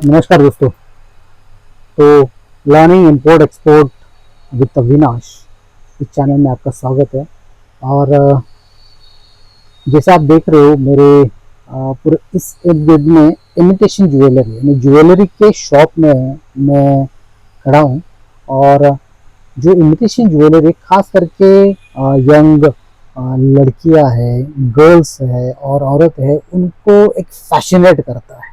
नमस्कार दोस्तों। तो learning import export with Avinash इस चैनल में आपका स्वागत है। और जैसा आप देख रहे हो मेरे पूरे इस इर्द में इमिटेशन ज्वेलरी यानी ज्वेलरी के शॉप में मैं खड़ा हूँ। और जो इमिटेशन ज्वेलरी खास करके यंग लड़कियां है, गर्ल्स है और औरत है, उनको एक फैसिनेट करता है।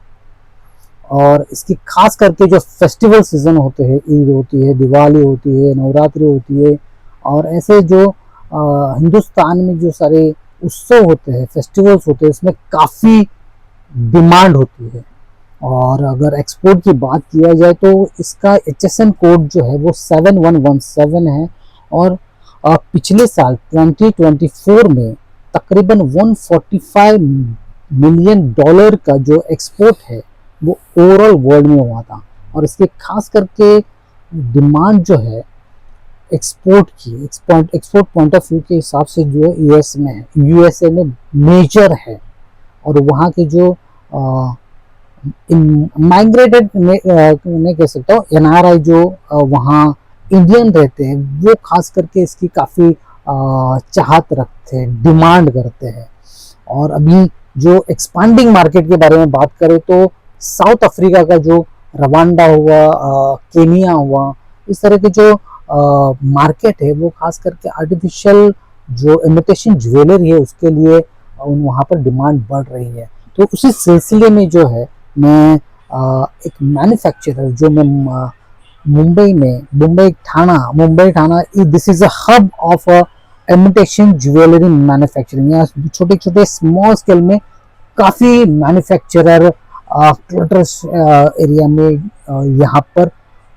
और इसकी खास करके जो फेस्टिवल सीजन होते हैं, ईद होती है, दिवाली होती है, नवरात्रि होती है और ऐसे जो हिंदुस्तान में जो सारे उत्सव होते हैं, फेस्टिवल्स होते हैं, इसमें काफ़ी डिमांड होती है। और अगर एक्सपोर्ट की बात किया जाए तो इसका HSN कोड जो है वो 7117 है। और पिछले साल 2024 में तकरीबन $145 मिलियन का जो एक्सपोर्ट है वो ओवरऑल वर्ल्ड में हुआ था। और इसके खास करके डिमांड जो है एक्सपोर्ट की, एक्सपोर्ट पॉइंट ऑफ व्यू के हिसाब से जो है यूएसए में मेजर है। और वहाँ के जो माइग्रेटेड मैं कह सकता हूँ NRI जो वहाँ इंडियन रहते हैं, वो खास करके इसकी काफ़ी चाहत रखते हैं, डिमांड करते हैं। और अभी जो एक्सपांडिंग मार्केट के बारे में बात करें तो साउथ अफ्रीका का जो रवांडा हुआ, केनिया हुआ, इस तरह के जो मार्केट है वो खास करके आर्टिफिशियल जो इमिटेशन ज्वेलरी है उसके लिए वहाँ पर डिमांड बढ़ रही है। तो उसी सिलसिले में जो है मैं एक मैन्युफैक्चरर जो मैं मुंबई थाना this is a hub of imitation jewellery manufacturing. यहाँ छोटे छोटे स्मॉल स्केल में काफ़ी मैन्युफैक्चरर क्लटर्स एरिया में यहाँ पर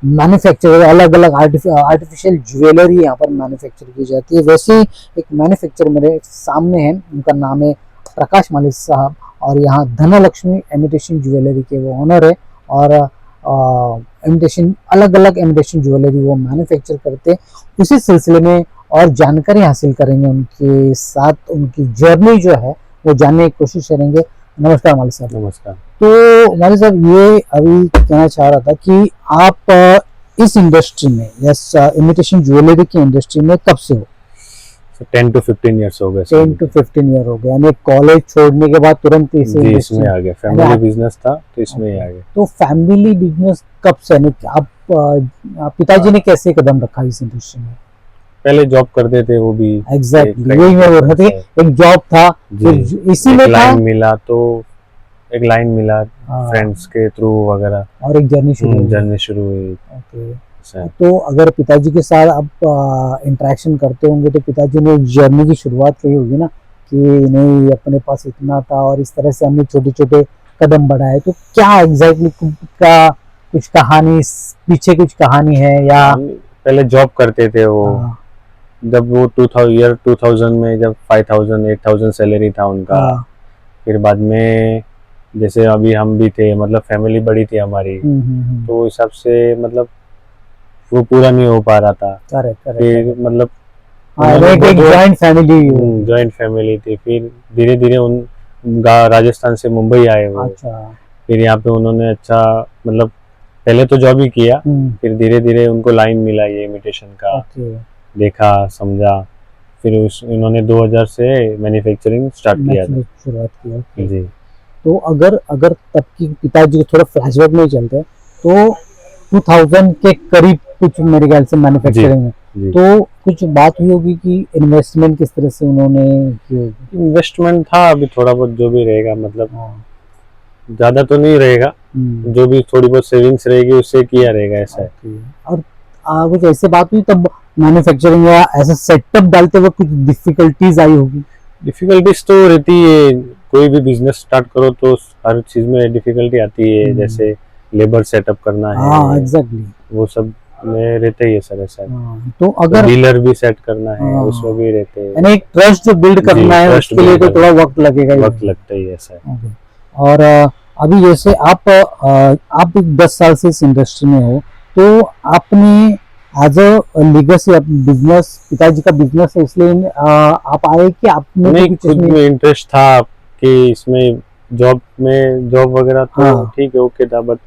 मैन्युफैक्चर अलग अलग आर्टिफिशियल ज्वेलरी यहाँ पर मैन्युफैक्चर की जाती है। वैसे ही एक मैन्युफैक्चर मेरे सामने है, उनका नाम है प्रकाश मालिक साहब और यहाँ धनलक्ष्मी इमिटेशन ज्वेलरी के वो ऑनर है। और इमिटेशन अलग अलग इमिटेशन ज्वेलरी वो मैन्युफैक्चर करते हैं। उसी सिलसिले में और जानकारी हासिल करेंगे उनके साथ, उनकी जर्नी जो है वो जानने की कोशिश करेंगे। नमस्कार मालिक साहब। नमस्कार। तो मालिक साहब, ये अभी कहना चाह रहा था कि आप इस इंडस्ट्री में या इमिटेशन ज्वेलरी की इंडस्ट्री में कब से हो? 10 to 15 ईयर्स हो गए। 10 to 15 ईयर हो गए, यानी कॉलेज छोड़ने के बाद तुरंत इसमें आ गया। फैमिली बिजनेस था तो इसमें ही आ गए। तो फैमिली बिजनेस कब से, आप पिताजी ने कैसे कदम रखा इस इंडस्ट्री में? पहले जॉब करते थे वो भी। एग्जैक्टली वही मैं बोल रहा था, एक जॉब था, इसी में था, एक लाइन मिला फ्रेंड्स के थ्रू वगैरह और एक जर्नी शुरू हुई। तो अगर पिताजी के साथ आप इंटरेक्शन करते होंगे तो पिताजी ने एक जर्नी की शुरुआत की होगी ना कि नहीं अपने पास इतना था और इस तरह से हमने छोटे छोटे कदम बढ़ाए। तो क्या एग्जैक्टली का कुछ कहानी पीछे कुछ कहानी है? या पहले जॉब करते थे वो, जब वो 2000 में जब 5000 8000 सैलरी था उनका। फिर बाद में जैसे अभी हम भी थे, मतलब फैमिली बड़ी थी हमारी, तो हिसाब से मतलब वो पूरा नहीं हो पा रहा था। फिर मतलब जॉइंट फैमिली थी। फिर धीरे धीरे उन राजस्थान से मुंबई आए वो। फिर यहाँ पे उन्होंने अच्छा मतलब पहले तो जॉब ही किया, फिर धीरे धीरे उनको लाइन मिला ये इमिटेशन का, देखा समझा, फिर इन्होंने 2000 से मैन्युफैक्चरिंग स्टार्ट किया था, शुरुआत किया जी। तो अगर तब की पिताजी को थोड़ा फ्लैशबैक में चलते तो 2000 के करीब कुछ मेरे ख्याल से मैन्युफैक्चरिंग में तो कुछ बात हुई होगी कि इन्वेस्टमेंट किस तरह से उन्होंने की होगी? इन्वेस्टमेंट था अभी थोड़ा बहुत जो भी रहेगा, मतलब ज्यादा तो नहीं रहेगा, जो भी थोड़ी बहुत सेविंग्स रहेगी उससे किया रहेगा ऐसा है। और कुछ ऐसे बात हुई तब मैन्युफैक्चरिंग या ऐसा सेटअप डालते वक्त कुछ डिफिकल्टीज आई होगी? डिफिकल्टीज तो रहती है, कोई भी बिजनेस स्टार्ट करो तो हर चीज में डिफिकल्टी आती है, जैसे लेबर सेटअप करना है, एग्जैक्टली वो सब में रहते ही है सर ऐसा। तो अगर डीलर भी सेट करना है उसमें भी रहते हैं, यानी एक ट्रस्ट जो बिल्ड करना है उसके लिए तो थोड़ा वक्त लगेगा, वक्त लगता ही ऐसा है। और अभी जैसे आप 10 साल से इस इंडस्ट्री में हो, तो आपने एज अ लीगसी बिजनेस, पिताजी का बिजनेस है इसलिए आप आए कि आपने नहीं खुद में इंटरेस्ट था कि इसमें जॉब वगैरह तो ठीक है ओके था, बट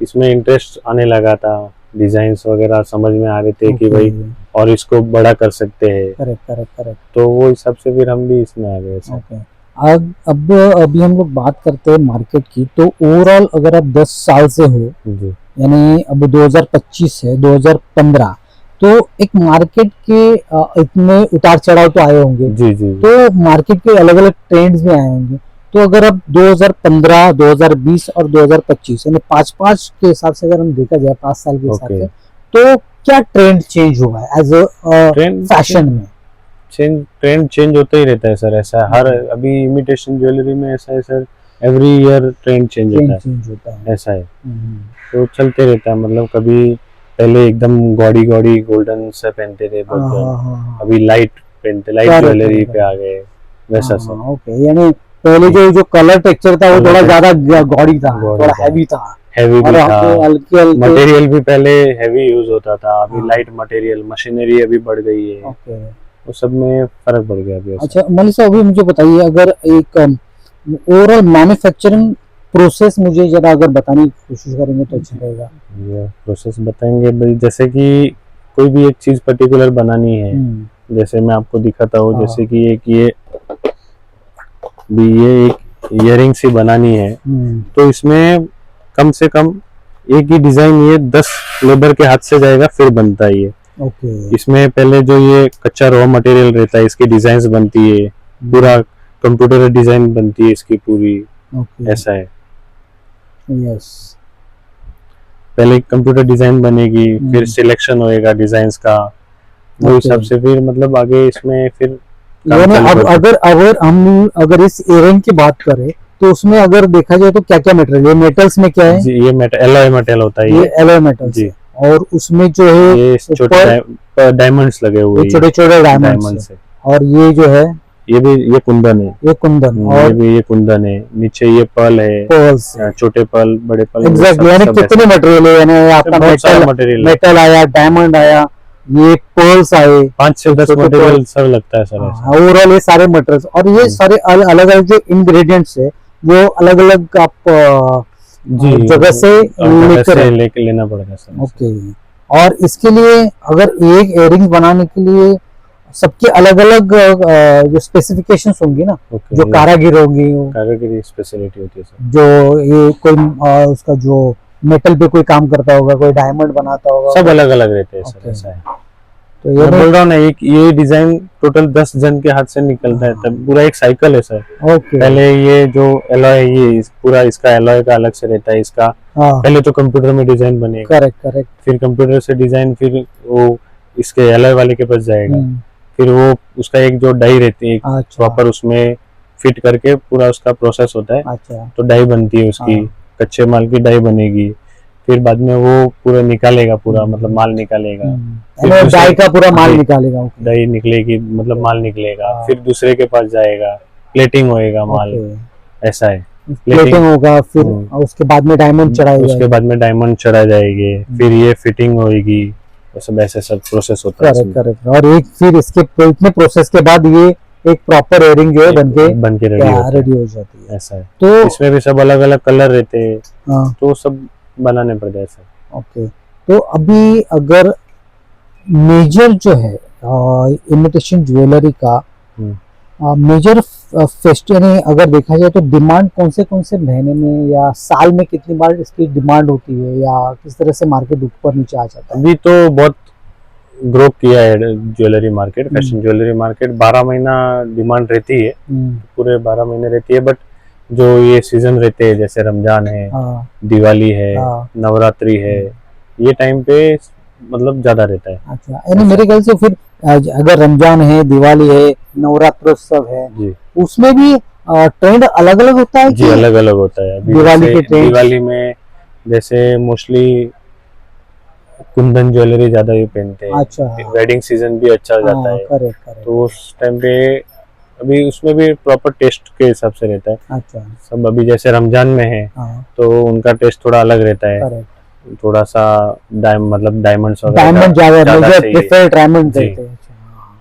इसमें इंटरेस्ट आने लगा था, डिजाइन्स वगैरह समझ में आ रहे थे कि भाई और इसको बड़ा कर सकते हैं। Correct correct correct. तो वो हिसाब से फिर हम भी इसमें आ गए सर। ओके। अब अभी हम लोग बात करते हैं मार्केट की, तो ओवरऑल अगर आप 10 साल से हो, जी यानी अब 2025 है, 2015, तो एक मार्केट के इतने उतार चढ़ाव तो आए होंगे, जी जी तो मार्केट के अलग अलग ट्रेंड्स भी आए होंगे। तो अगर अब 2015, 2020 और 2025 यानी 5-5 के हिसाब से अगर हम देखा जाए, 5 साल के हिसाब ओके। से, तो क्या ट्रेंड चेंज हुआ है एज ट्रेंड फैशन में? ट्रेंड चेंज होता ही रहता है सर, ऐसा है। हर अभी इमिटेशन ज्वेलरी में ऐसा है sir, every year trend change होता है, चेंज होता है। ऐसा है। तो चलते रहता है, मतलब कभी पहले एकदम गॉडी गॉडी गोल्डन से पहनते थे बहुत जन, अभी लाइट पहनते, लाइट ज्वेलरी पे आ गए, वैसा सर। ओके, यानी पहले जो कलर टेक्सचर था वो थोड़ा ज्यादा गॉडी था, थोड़ा हैवी था, हैवी भी था, हल्के हल्के मटेरियल भी पहले हैवी यूज होता था, अभी लाइट मटेरियल, मशीनरी अभी बढ़ गई है। ओके। वो सब में फर्क पड़ गया अभी। अच्छा मनी साहब, अभी मुझे बताइए, अगर एक ओवरऑल मैन्युफैक्चरिंग प्रोसेस मुझे जरा अगर बताने की कोशिश करेंगे तो अच्छा रहेगा। ये प्रोसेस बताएंगे भाई, जैसे कि कोई भी एक चीज पर्टिकुलर बनानी है, जैसे मैं आपको दिखाता हूँ, जैसे कि एक ये एक इयरिंग्स ही बनानी है, तो इसमें कम से कम एक ही डिजाइन ये 10 लेबर के हाथ से जाएगा, फिर बनता है ये। इसमें पहले जो ये कच्चा रॉ मटेरियल रहता है, इसकी डिजाइन बनती है, पूरा कंप्यूटर डिजाइन बनती है इसकी पूरी, ऐसा है। यस, पहले कंप्यूटर डिजाइन बनेगी, फिर सिलेक्शन होएगा डिजाइन्स का, वो हिसाब से फिर मतलब आगे इसमें फिर अगर इस इयरिंग की बात करें, तो उसमें अगर देखा जाए तो क्या क्या मटेरियल, ये मेटल्स में क्या है? जी, ये एलॉय मेटल होता है, ये एलॉय मेटल जी। और उसमें जो है ये छोटे डायमंड्स लगे हुए हैं, छोटे छोटे डायमंड्स है। और ये जो है ये कुंदन है, ये कुंदन, और ये कुंदन है, नीचे ये पर्ल है, पर्ल्स, छोटे पर्ल, बड़े पर्ल। एग्जैक्टली, यानी कितने मटेरियल है, यानी आपका मेटल आया, डायमंड आया, ये पर्ल्स आए, 5 से 10 मटेरियल सर लगता है सर। ओवरऑल ये सारे मटेरियल्स और ये सारे अलग अलग जो इंग्रेडिएंट्स है वो अलग अलग आप जगह से लेके लेना पड़ेगा सर। ओके। और इसके लिए अगर एक इयरिंग्स बनाने के लिए सबके अलग अलग जो स्पेसिफिकेशंस होंगी ना, जो कारागिर होंगी, कारागिरी स्पेशलिटी होती है सर। जो ये कोई उसका जो मेटल पे कोई काम करता होगा, कोई डायमंड बनाता होगा, सब अलग अलग रहते हैं सर, ऐसा है। तो ये बोल रहा हूँ ना, एक ये डिजाइन टोटल 10 जन के हाथ से निकलता है, तब पूरा एक साइकिल है सर। पहले ये जो एलॉय, ये पूरा इसका एलॉय का अलग से रहता है, इसका पहले तो कंप्यूटर में डिजाइन बनेगा, करेक्ट, फिर कंप्यूटर से डिजाइन, फिर वो इसके एलॉय वाले के पास जाएगा, फिर वो उसका एक जो डाई रहती है प्रॉपर, उसमें फिट करके पूरा उसका प्रोसेस होता है। तो डाई बनती है उसकी, कच्चे माल की डाई बनेगी, फिर बाद में वो पूरा निकालेगा, पूरा मतलब माल निकालेगा, डाई का पूरा माल निकालेगा, डाई निकलेगी, मतलब माल निकलेगा, फिर दूसरे के पास जाएगा, प्लेटिंग होएगा माल, ऐसा है। प्लेटिंग होगा, फिर उसके बाद में डायमंड चढ़ाएगा, उसके बाद में डायमंड चढ़ा जाएगी, फिर ये फिटिंग होएगी, सब ऐसे सब प्रोसेस होता है। करेक्ट। और एक फिर इसके इतने प्रोसेस के बाद ये एक प्रॉपर इयरिंग जो है बन के रेडी हो जाती है, ऐसा है। तो इसमें भी सब अलग अलग कलर रहते हैं, तो सब बनाने पड़ते हैं सर। ओके। तो अभी अगर मेजर जो है इमिटेशन ज्वेलरी का मेजर फेस्टिवल अगर देखा जाए, तो डिमांड कौन से महीने में या साल में कितनी बार इसकी डिमांड होती है, या किस तरह से मार्केट ऊपर नीचे आ जाता है? अभी तो बहुत ग्रो किया है jewellery market, fashion jewellery market, 12 महीना डिमांड रहती है, पूरे 12 महीने रहती है। बट जो ये सीजन रहते हैं, जैसे रमजान है, दिवाली है, नवरात्रि है, ये टाइम पे मतलब ज्यादा रहता है। अच्छा, यानी मेरे ख्याल से फिर अगर रमजान है, दिवाली है, नवरात्रोत्सव है, उसमें भी ट्रेंड अलग अलग होता है जी, अलग अलग होता है। दिवाली में जैसे मोस्टली कुंदन ज्वेलरी ज्यादा ही पहनते हैं। अच्छा, वेडिंग सीजन भी अच्छा जाता है, करेक्ट। तो उस टाइम पे अभी उसमें भी प्रॉपर टेस्ट के हिसाब से रहता है। अच्छा, सब अभी जैसे रमजान में है, तो उनका टेस्ट थोड़ा अलग रहता है, थोड़ा सा डायमंड्स डायमंड ज्यादा,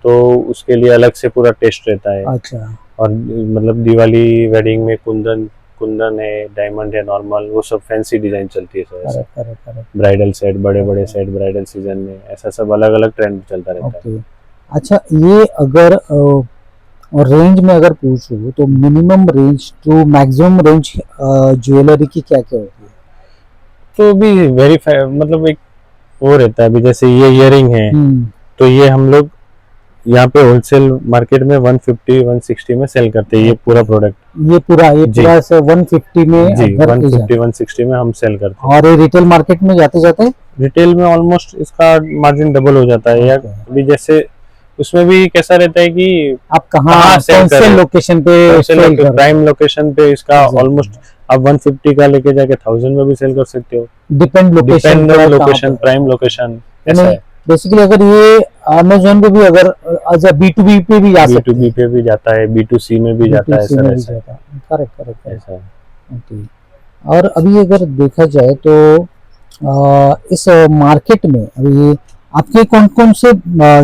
तो उसके लिए अलग से पूरा टेस्ट रहता है। अच्छा। और मतलब दिवाली वेडिंग में कुंदन कुंदन है, डायमंड है, नॉर्मल, वो सब फैंसी डिजाइन चलती है sir. Correct correct correct. Bridal set, बड़े बड़े सेट ब्राइडल सीजन में, ऐसा सब अलग अलग ट्रेंड चलता रहता है। ओके, अच्छा ये अगर रेंज में अगर पूछूं तो minimum range to maximum range jewellery की क्या क्या होती है? तो भी वेरीफाई मतलब एक वो रहता है, अभी जैसे ये इयरिंग है तो ये हम लोग यहाँ पे होलसेल मार्केट में 150 160 में सेल करते हैं, ये पूरा प्रोडक्ट, ये पूरा से 150 में जी घर पे 150 160 में हम सेल करते हैं। और ये रिटेल मार्केट में जाते जाते रिटेल में ऑलमोस्ट इसका मार्जिन डबल हो जाता है। या अभी जैसे उसमें भी कैसा रहता है कि आप कहाँ सेल कौन से लोकेशन पे सेल कर रहे हो? प्राइम लोकेशन पे इसका ऑलमोस्ट आप 150 का लेके जाके 1000 में भी सेल कर सकते हो। डिपेंड लोकेशन, प्राइम लोकेशन ऐसा है। बेसिकली अगर ये अमेज़न पे भी अगर एज B2B पे भी जा सकते हैं, B2B पे भी जाता है, B2C में भी जाता है सर, ऐसा है। करेक्ट करेक्ट ऐसा है। ओके, और अभी अगर देखा जाए तो इस मार्केट में अभी आपके कौन कौन से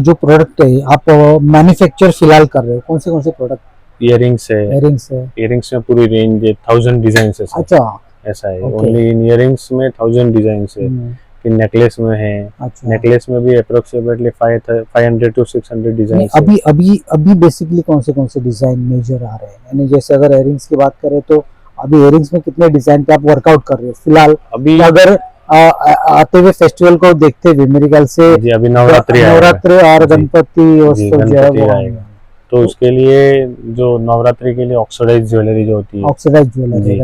जो प्रोडक्ट है आप मैन्युफैक्चर फिलहाल कर रहे हो, कौन से प्रोडक्ट? इयरिंग्स है, इयरिंग्स में पूरी रेंज है, 1000 डिजाइन है सर। अच्छा, ऐसा है। ओनली इन इयरिंग्स में 1000 डिजाइन है। फिर नेकलेस में है, नेकलेस में भी अप्रोक्सीमेटली 500 to 600 डिजाइन। अभी अभी अभी बेसिकली कौन से डिजाइन मेजर आ रहे हैं? यानी जैसे अगर इयरिंग्स की बात करें तो अभी इयरिंग्स में कितने डिजाइन पे आप वर्कआउट कर रहे हो फिलहाल? अभी अगर आते हुए फेस्टिवल को देखते हुए मेरे ख्याल से जी अभी नवरात्रि और गणपति उत्सव जो है वो आएगा, तो उसके लिए जो नवरात्रि के लिए ऑक्सीडाइज ज्वेलरी जो होती है, ऑक्सीडाइज ज्वेलरी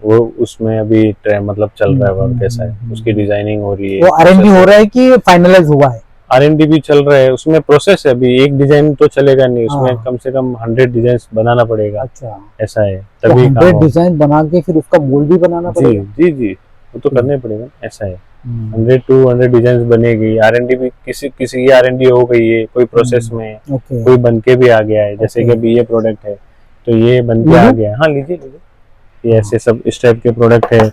वो उसमें अभी मतलब चल रहा है वर्क, ऐसा है। उसकी डिजाइनिंग हो रही है, वो R&D हो रहा है कि फाइनलाइज हुआ है? R&D भी चल रहा है, उसमें प्रोसेस है। अभी एक डिजाइन तो चलेगा नहीं, उसमें कम से कम 100 डिजाइन बनाना पड़ेगा। अच्छा, ऐसा है। तभी 100 डिजाइन बना के फिर उसका मोल्ड भी बनाना पड़ेगा? जी जी, वो तो करना ही पड़ेगा, ऐसा है। 100 to 100 डिजाइन बनेगी। R&D भी किसी की R&D हो गई है कोई प्रोसेस में, कोई बन के भी आ गया है। जैसे कि अभी ये प्रोडक्ट है तो ये बन के आ गया है। हाँ लीजिए लीजिए, ये ऐसे सब इस टाइप के प्रोडक्ट है।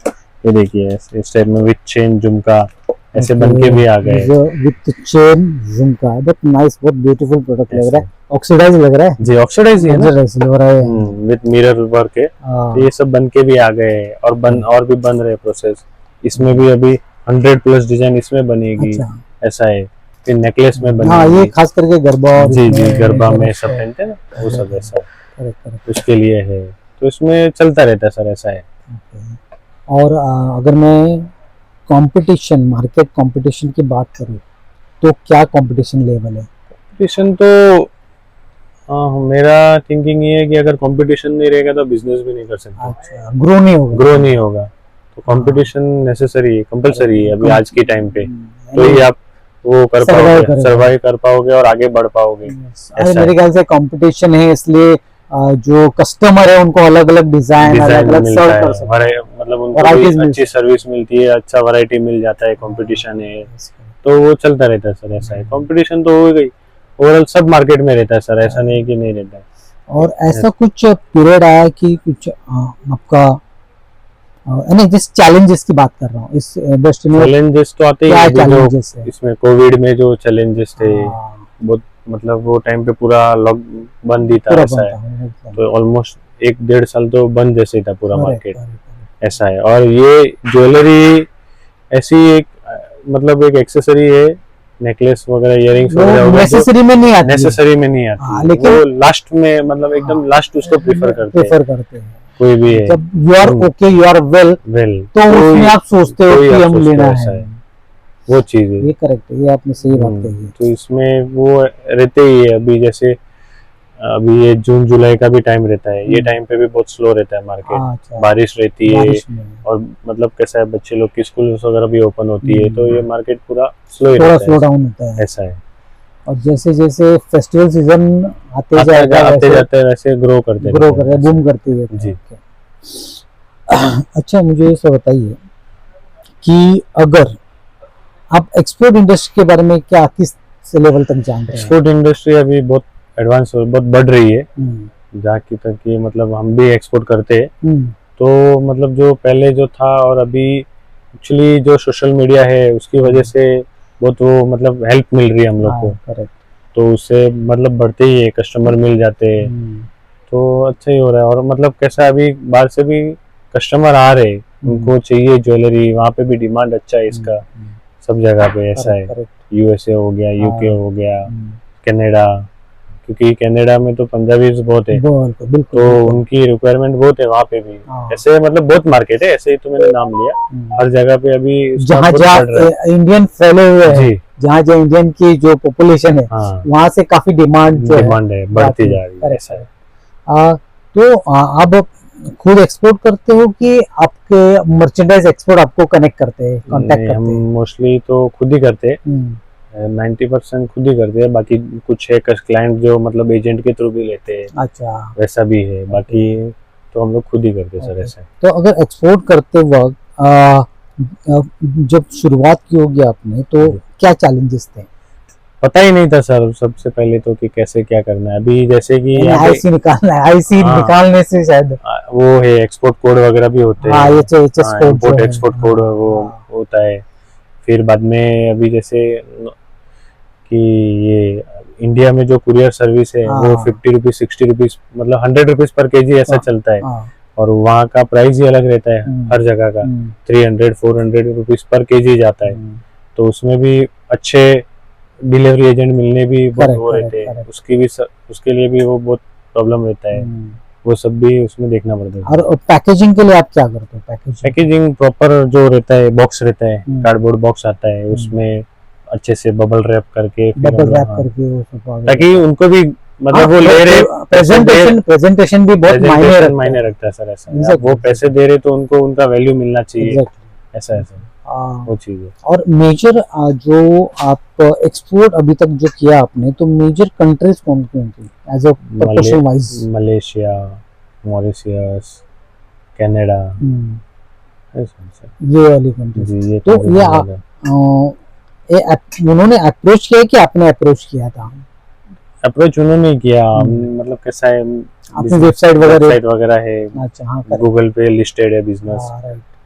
ये देखिए इस टाइप में विद चेन झुमका ऐसे बन के भी आ गए, विद चेन झुमका। बट नाइस, बहुत ब्यूटीफुल प्रोडक्ट लग रहा है। ऑक्सीडाइज लग रहा है जी, ऑक्सीडाइज ही है ना, लग रहा है विद मिरर वर्क है। तो ये सब बन के भी आ गए और भी बन रहे प्रोसेस। इसमें भी अभी 100 प्लस डिजाइन इसमें बनेगी। ऐसा है। फिर नेकलेस में बनेगी। हाँ, ये खास करके गरबा, जी जी गरबा में सब पहनते हैं ना, वो सब ऐसा उसके लिए है। तो इसमें चलता रहता है सर, ऐसा है। और अगर मैं कंपटीशन, मार्केट कंपटीशन की बात करूं तो क्या कंपटीशन लेवल है? कंपटीशन तो मेरा थिंकिंग ये है कि अगर कंपटीशन नहीं रहेगा तो बिजनेस भी नहीं कर सकते। अच्छा, ग्रो नहीं होगा। तो कंपटीशन नेसेसरी है, कंपलसरी है अभी आज के टाइम पे। तो ये आप वो कर पाओगे, सर्वाइव कर पाओगे और आगे बढ़ पाओगे। मेरे ख्याल से कंपटीशन है इसलिए जो कस्टमर है उनको अलग अलग डिजाइन अलग सर्व कर सकते हैं, मतलब उनको अच्छी सर्विस मिलती है, अच्छा वैरायटी मिल जाता है। कंपटीशन है तो वो चलता रहता है सर, ऐसा है। कंपटीशन तो हो गई, ओवरऑल सब मार्केट में रहता है सर, ऐसा नहीं कि नहीं रहता है। और ऐसा कुछ पीरियड आया कि कुछ आपका नहीं, जिस चैलेंजेस की बात कर रहा हूँ इस इंडस्ट्री में, चैलेंजेस तो आते ही हैं। इसमें कोविड में जो चैलेंजेस थे बहुत, मतलब वो टाइम पे पूरा लॉक बंद ही था, ऐसा है। तो ऑलमोस्ट 1-1.5 साल तो बंद जैसे ही था पूरा मार्केट, ऐसा है। और ये ज्वेलरी ऐसी एक मतलब एक एक्सेसरी है, नेकलेस वगैरह इयरिंग्स वगैरह नेसेसरी में नहीं आती, लेकिन वो लास्ट में मतलब एकदम लास्ट उसको प्रेफर करते हैं कोई भी है। जब you are okay, you are well तो उसमें आप सोचते हो कि हम लेना है, वो चीज है। ये करेक्ट है, ये आपने सही बात कही है। तो इसमें वो रहते ही है। अभी जैसे अभी ये जून जुलाई का भी टाइम रहता है, ये टाइम पे भी बहुत स्लो रहता है मार्केट। बारिश रहती है और मतलब कैसा है, बच्चे लोग की स्कूल वगैरह भी ओपन होती है, तो ये मार्केट पूरा स्लो डाउन होता है, ऐसा है। और जैसे जैसे फेस्टिवल सीजन आते जाते हैं वैसे ग्रो करते हैं, बूम करती है जी। अच्छा, मुझे ये बताइए कि अगर आप एक्सपोर्ट इंडस्ट्री के बारे में क्या किस लेवल तक जानते हैं? एक्सपोर्ट इंडस्ट्री अभी बहुत एडवांस बहुत बढ़ रही है, जहाँ की तक कि मतलब हम भी एक्सपोर्ट करते हैं। तो मतलब जो पहले जो था और अभी एक्चुअली जो सोशल मीडिया है उसकी वजह से बहुत वो मतलब हेल्प मिल रही है हम लोग को। तो उससे मतलब बढ़ते ही है, कस्टमर मिल जाते हैं, तो अच्छा ही हो रहा है। और मतलब कैसा अभी बाहर से भी कस्टमर आ रहे, उनको चाहिए ज्वेलरी, वहाँ पे भी डिमांड अच्छा है इसका, सब जगह पे ऐसा है। करेक्ट। यूएसए हो गया, यूके हाँ। हो गया, कनाडा, क्योंकि कनाडा में तो पंजाबीज बहुत है, बिल्कुल तो बिल्कुल। उनकी रिक्वायरमेंट बहुत है वहाँ पे भी। हाँ। ऐसे मतलब बहुत मार्केट है, ऐसे ही तो मैंने नाम लिया, हर जगह पे अभी जहाँ स्टॉक बहुत बढ़ रहा है। जहाँ इंडियन फैले हुए हैं, जी जहाँ जहाँ इंडियन की जो पॉपुलेशन है, हाँ, वहाँ से काफी डिमांड जो है डिमांड है, बढ़ती जा रही है, करेक्ट ऐसा है। तो आप खुद एक्सपोर्ट करते हो कि आपके मर्चेंडाइज एक्सपोर्ट आपको कनेक्ट करते हैं, कांटेक्ट नहीं, हम करते हैं? मोस्टली तो खुद ही करते हैं, हम्म, 90% खुद ही करते हैं, बाकी कुछ है क्लाइंट जो मतलब एजेंट के थ्रू भी लेते हैं, अच्छा। वैसा भी है, बाकी तो हम लोग खुद ही करते हैं सर, ऐसा है। तो अगर एक्सपोर्ट करते वक्त जब शुरुआत की होगी आपने, तो क्या चैलेंजेस थे? पता ही नहीं था सर सबसे पहले तो कि कैसे क्या करना है। अभी जैसे कि यहाँ पे आईसी निकालना है, आईसी हाँ, निकालने से शायद वो है एक्सपोर्ट कोड वगैरह भी होते हाँ, हैं, एचएस कोड जो इम्पोर्ट है, एक्सपोर्ट कोड वो होता है। फिर बाद में अभी जैसे कि ये इंडिया में जो कुरियर सर्विस है वो 50 रुपीज 60 रुपीज मतलब 100 रुपीज पर केजी ऐसा चलता है, और वहाँ का प्राइस ही अलग रहता है हर जगह का, 300-400 रुपीज पर केजी जाता है। तो उसमें भी अच्छे डिलीवरी एजेंट मिलने भी बहुत वो रहते हैं, उसके लिए भी वो बहुत प्रॉब्लम रहता है, वो सब भी उसमें देखना पड़ता है। और पैकेजिंग के लिए आप क्या करते हो? पैकेजिंग प्रॉपर जो रहता है, बॉक्स रहता है, कार्डबोर्ड बॉक्स आता है, उसमें अच्छे से बबल रैप करके, वो सब ताकि उनको भी मतलब वो ले रहे प्रेजेंटेशन भी बहुत मायने रखता है सर, ऐसा वो पैसे दे रहे तो उनको उनका वैल्यू मिलना चाहिए, ऐसा ऐसा वो चीज है। और मेजर जो आप एक्सपोर्ट अभी तक जो किया आपने, तो मेजर कंट्रीज कौन कौन थी as a proportion wise? Malaysia, Mauritius, Canada, ये वाली कंट्रीज। तो ये उन्होंने अप्रोच किया कि आपने अप्रोच किया था? अप्रोच उन्होंने किया, मतलब कैसा है, आपकी वेबसाइट वगैरह है, अच्छा हाँ, गूगल पे लिस्टेड है बिजनेस,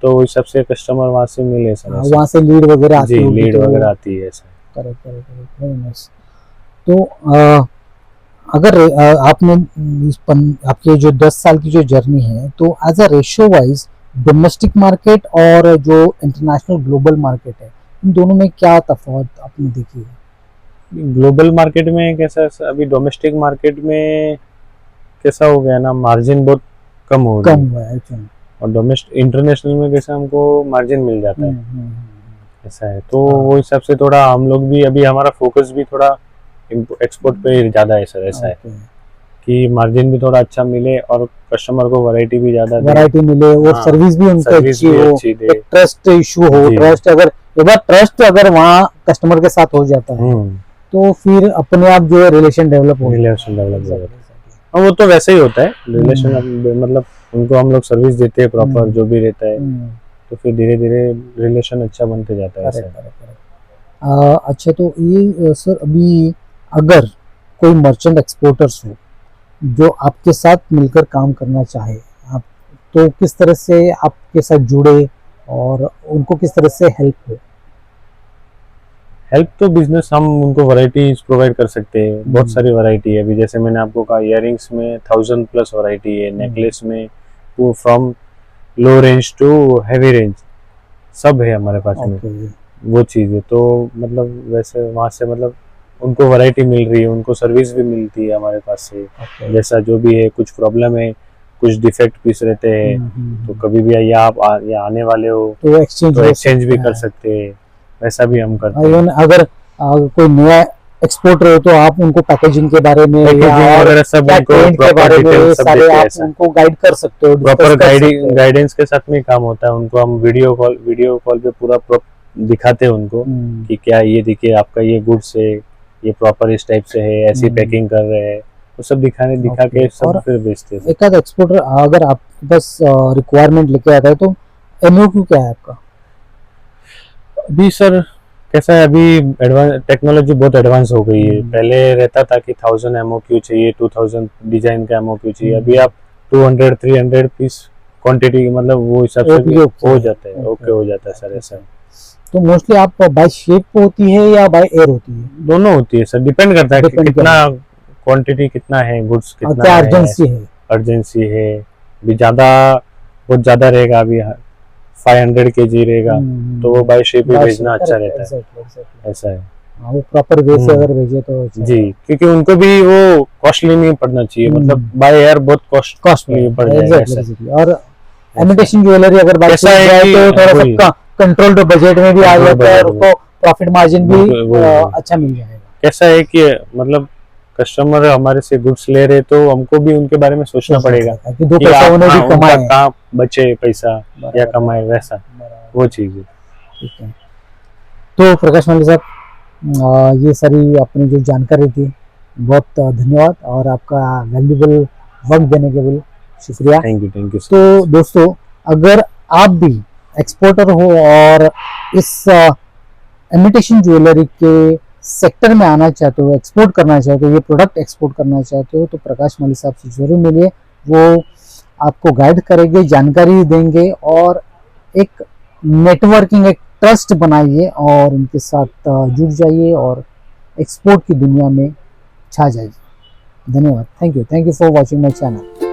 तो इस सबसे कस्टमर वहाँ से मिले सर, वहाँ से लीड वगैरह आती जी, होगी, लीड वगैरह आती है सर। करेक्ट। तो अगर आपने आपके जो 10 साल की जो जर्नी है, तो as a ratio wise domestic market और जो इंटरनेशनल ग्लोबल मार्केट है, इन दोनों में क्या तफावत आपने देखी है? ग्लोबल मार्केट में कैसा, अभी डोमेस्टिक मार्केट में कैसा हो गया ना, मार्जिन बहुत कम हो हुआ है, और डोमेस्टिक इंटरनेशनल में कैसा हमको मार्जिन मिल जाता है, ऐसा है। तो वो हिसाब से थोड़ा हम लोग भी अभी हमारा फोकस भी थोड़ा एक्सपोर्ट पे ज्यादा है सर, ऐसा है कि मार्जिन भी थोड़ा अच्छा मिले और कस्टमर को वैरायटी भी ज्यादा मिले और सर्विस भी उनको अच्छी हो, ट्रस्ट इशू हो, ट्रस्ट अगर एक बार ट्रस्ट अगर वहाँ कस्टमर के साथ हो जाता है, तो फिर अपने आप जो है रिलेशन डेवलप हो जाता है। वो तो वैसे ही होता है रिलेशन, मतलब उनको हम लोग सर्विस देते हैं प्रॉपर जो भी रहता है, तो फिर धीरे धीरे रिलेशन अच्छा बनते जाता है। अच्छा, तो ये सर अभी अगर कोई मर्चेंट एक्सपोर्टर्स हो जो आपके साथ मिलकर काम करना चाहे, आप तो किस तरह से आपके साथ जुड़े और उनको किस तरह से हेल्प हो? हेल्प तो बिजनेस हम उनको वैरायटीज प्रोवाइड कर सकते हैं, बहुत सारी वैरायटी है। अभी जैसे मैंने आपको कहा इयररिंग्स में 1000+ वैरायटी है, नेकलेस में from low range to heavy range सब है हमारे पास में, वो चीज़ है। तो मतलब वैसे वहाँ से मतलब उनको वैरायटी मिल रही है, उनको सर्विस भी मिलती है हमारे पास से, जैसा जो भी है, कुछ प्रॉब्लम है, कुछ डिफेक्ट पीस रहते हैं, तो कभी भी या आप या आने वाले हो तो एक्सचेंज भी कर सकते हैं, वैसा भी हम करते हैं। अगर कोई नया एक्सपोर्टर हो तो आप उनको पैकेजिंग के बारे में वगैरह सब के बारे में सारे आप उनको गाइड कर सकते हो, प्रॉपर गाइडेंस के साथ में काम होता है। उनको हम वीडियो कॉल पे पूरा दिखाते हैं उनको कि क्या ये देखिए आपका ये गुड्स है, ये प्रॉपर इस टाइप से है, ऐसी पैकिंग कर रहे हैं, वो सब दिखा के सब फिर बेचते हैं। एक आध एक्सपोर्टर अगर आप बस रिक्वायरमेंट लेके आता है तो एमओक्यू क्या है आपका? अभी सर कैसा है, अभी टेक्नोलॉजी बहुत एडवांस हो गई है। पहले रहता था कि 1000 एमओक्यू चाहिए, 2000 डिजाइन का एमओक्यू चाहिए, अभी आप 200-300 पीस क्वांटिटी मतलब वो हिसाब से हो जाता है, ओके हो जाता है सर, ऐसा। तो मोस्टली आप बाय शिप होती है या बाय एयर होती है? दोनों होती है सर, डिपेंड करता है कि कितना क्वांटिटी कितना है, गुड्स कितना है, अर्जेंसी है। अभी ज्यादा बहुत ज्यादा रहेगा, अभी 500 kg रहेगा, तो वो बाय शिप ही भेजना अच्छा रहता है, ऐसा है। वो प्रॉपर वे से अगर भेजे तो जी, क्योंकि उनको भी वो कॉस्टली नहीं पड़ना चाहिए, मतलब बाय एयर बहुत कॉस्टली पड़ जाएगा ऐसा। और इमिटेशन ज्वेलरी अगर बात कैसा है जाए कि तो थोड़ा वही सा कंट्रोल तो बजट में भी आ control जाता है और budget में। उसको प्रॉफिट मार्जिन भी वही। अच्छा मिल जाएगा। कैसा है कि मतलब कस्टमर हमारे से गुड्स ले रहे तो हमको भी उनके बारे में सोचना पड़ेगा कि दो पैसा उन्हें भी उनका कमाए। कहाँ बचे पैसा या कमाए, वैसा वो चीज है। ठीक है, तो प्रकाश माली साहब, ये सारी अपनी जो जानकारी थी, बहुत धन्यवाद और आपका वैल्यूबल वक्त देने के लिए शुक्रिया। Thank you. तो दोस्तों, अगर आप भी एक्सपोर्टर हो और इस इमिटेशन ज्वेलरी के सेक्टर में आना चाहते हो, एक्सपोर्ट करना चाहते हो, ये प्रोडक्ट एक्सपोर्ट करना चाहते हो, तो प्रकाश माली साहब से जरूर मिलिए। वो आपको गाइड करेंगे, जानकारी देंगे और एक नेटवर्किंग, एक ट्रस्ट बनाइए और उनके साथ जुड़ जाइए और एक्सपोर्ट की दुनिया में छा जाइए। धन्यवाद। Thank you for watching my channel.